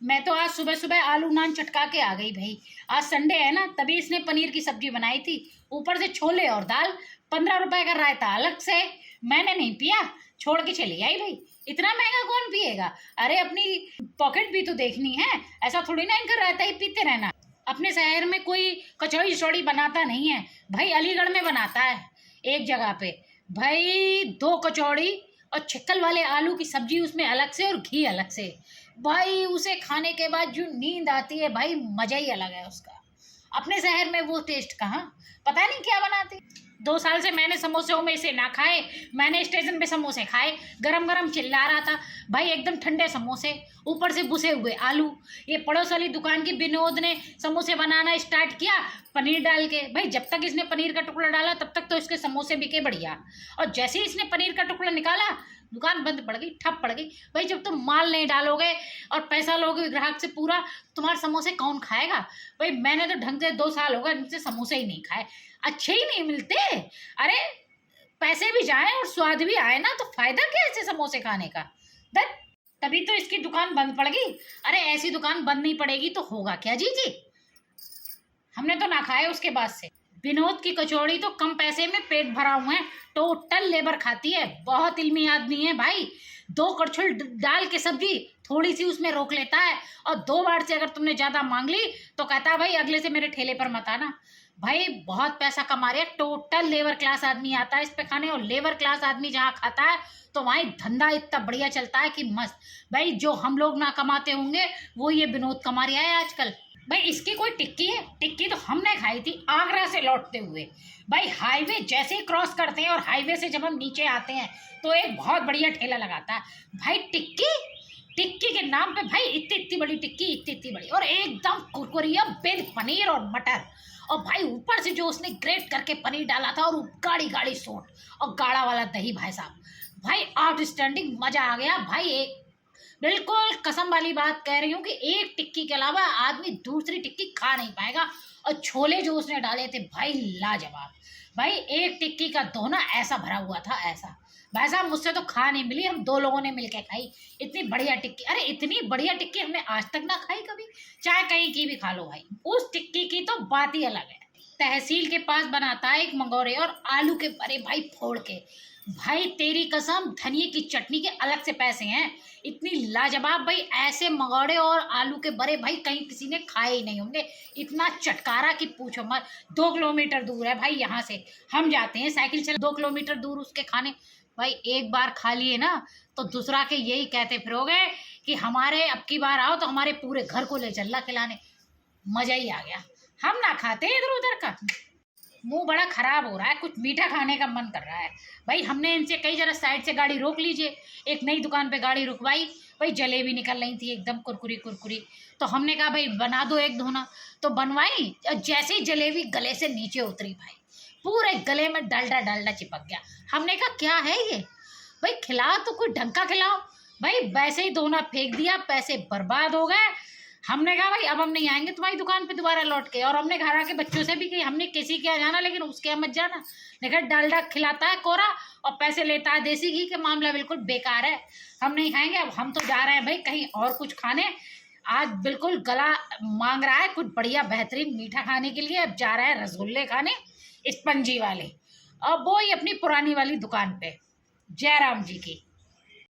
मैं तो आज सुबह सुबह आलू नान चटका के आ गई भाई। आज संडे है ना, तभी इसने पनीर की सब्जी बनाई थी, ऊपर से छोले और दाल। 15 रुपए का रायता अलग से। मैंने नहीं पिया, छोड़ के चली आई भाई। इतना महंगा कौन पिएगा? अरे अपनी पॉकेट भी तो देखनी है। ऐसा थोड़ी ना इनका रायता ही पीते रहना। अपने शहर में कोई कचौड़ी चौड़ी बनाता नहीं है भाई, अलीगढ़ में बनाता है एक जगह पे भाई। 2 कचौड़ी और छिक्कल वाले आलू की सब्जी उसमें अलग से और घी अलग से। भाई उसे खाने के बाद जो नींद आती है भाई, मजा ही अलग है उसका। अपने शहर में वो टेस्ट कहाँ, पता नहीं क्या बनाते। 2 साल से मैंने समोसों में से ना खाए। मैंने स्टेशन पे समोसे खाए, गरम गरम चिल्ला रहा था भाई, एकदम ठंडे समोसे, ऊपर से बुसे हुए आलू। ये पड़ोस वाली दुकान की विनोद ने समोसे बनाना स्टार्ट किया पनीर डाल के। भाई जब तक इसने पनीर का टुकड़ा डाला तब तक तो इसके समोसे बिके बढ़िया, और जैसे ही इसने पनीर का टुकड़ा निकाला दुकान बंद पड़ गई, ठप पड़ गई। भाई जब तुम माल नहीं डालोगे और पैसा लोगे ग्राहक से पूरा, तुम्हारे समोसे कौन खाएगा? भाई मैंने तो ढंग से 2 साल हो गए इनसे समोसे ही नहीं खाए, अच्छे ही नहीं मिलते। अरे पैसे भी जाए और स्वाद भी आए ना, तो फायदा क्या है ऐसे समोसे खाने का? तभी तो इसकी दुकान बंद पड़ गई। अरे ऐसी दुकान बंद नहीं पड़ेगी तो होगा क्या जी जी? हमने तो ना खाए उसके बाद से। विनोद की कचौड़ी तो कम पैसे में पेट भरा हुआ है, टोटल लेबर खाती है। बहुत इल्मी आदमी है भाई। 2 कड़छुल डाल के सब्जी थोड़ी सी उसमें रोक लेता है, और 2 बार से अगर तुमने ज्यादा मांग ली तो कहता है भाई अगले से मेरे ठेले पर मत आना। भाई बहुत पैसा कमा रहे हैं। टोटल लेबर क्लास आदमी आता है इस पे खाने, और लेबर क्लास आदमी जहाँ खाता है तो वहीं धंधा इतना बढ़िया चलता है कि मस्त। भाई जो हम लोग ना कमाते होंगे वो ये विनोद कमा रहा है आजकल। भाई इसकी कोई टिक्की है? टिक्की तो हमने खाई थी आगरा से लौटते हुए। भाई हाईवे जैसे ही क्रॉस करते हैं और हाईवे से जब हम नीचे आते हैं तो एक बहुत बढ़िया ठेला लगाता है भाई टिक्की। टिक्की के नाम पे भाई इतनी इतनी बड़ी टिक्की, इतनी इतनी बड़ी, और एकदम कुरकुरिया विद पनीर और मटर। और भाई ऊपर से जो उसने ग्रेट करके पनीर डाला था, और गाढ़ी गाढ़ी सोट और गाढ़ा वाला दही। भाई साहब भाई आउटस्टैंडिंग, मजा आ गया भाई। एक बिल्कुल कसम वाली बात कह रही हूँ कि एक टिक्की के अलावा आदमी दूसरी टिक्की खा नहीं पाएगा। और छोले जो उसने डाले थे भाई लाजवाब। भाई एक टिक्की का दोना ऐसा भरा हुआ था, ऐसा। भाई साहब मुझसे तो खा नहीं मिली, हम 2 लोगों ने मिलके खाई इतनी बढ़िया टिक्की। अरे इतनी बढ़िया टिक्की हमने आज तक ना खाई कभी, चाहे कहीं की भी खा लो भाई। उस टिक्की की तो बात ही अलग है। तहसील के पास बनाता है एक मंगोरे, और आलू के बड़े भाई फोड़ के। भाई तेरी कसम धनिए की चटनी के अलग से पैसे हैं। इतनी लाजवाब भाई, ऐसे मंगोड़े और आलू के बड़े भाई कहीं किसी ने खाए ही नहीं होंगे। इतना चटकारा कि पूछो मत। 2 किलोमीटर दूर है भाई यहाँ से, हम जाते हैं साइकिल चला 2 किलोमीटर दूर उसके खाने। भाई एक बार खा लिए ना तो दूसरा के यही कहते फिरोगे कि हमारे अब की बार आओ तो हमारे पूरे घर को ले चलना खिलाने। मजा ही आ गया। हम ना खाते इधर उधर का। मुंह बड़ा खराब हो रहा है, कुछ मीठा खाने का मन कर रहा है भाई। हमने इनसे कई जरा साइड से गाड़ी रोक लीजिए, एक नई दुकान पे गाड़ी रुकवाई। भाई जलेबी निकल रही थी एकदम कुरकुरी कुरकुरी, तो हमने कहा भाई बना दो एक दोना, तो बनवाई। और जैसे ही जलेबी गले से नीचे उतरी भाई, पूरे गले में डलडा डलडा चिपक गया। हमने कहा क्या है ये भाई, खिलाओ तो कोई ढंग का खिलाओ। भाई वैसे ही दोना फेंक दिया, पैसे बर्बाद हो गए। हमने कहा भाई अब हम नहीं आएंगे तुम्हारी दुकान पे दोबारा लौट के। और हमने घर आके बच्चों से भी कही, हमने किसी के यहाँ जाना लेकिन उसके यहाँ मत जाना। देखा डालडा खिलाता है कोरा और पैसे लेता है देसी घी, के मामला बिल्कुल बेकार है। हम नहीं खाएंगे। अब हम तो जा रहे हैं भाई कहीं और कुछ खाने। आज बिल्कुल गला मांग रहा है कुछ बढ़िया बेहतरीन मीठा खाने के लिए। अब जा रहे हैं रसगुल्ले खाने, स्पंजी वाले, और वो ही अपनी पुरानी वाली दुकान पे, जयराम जी की।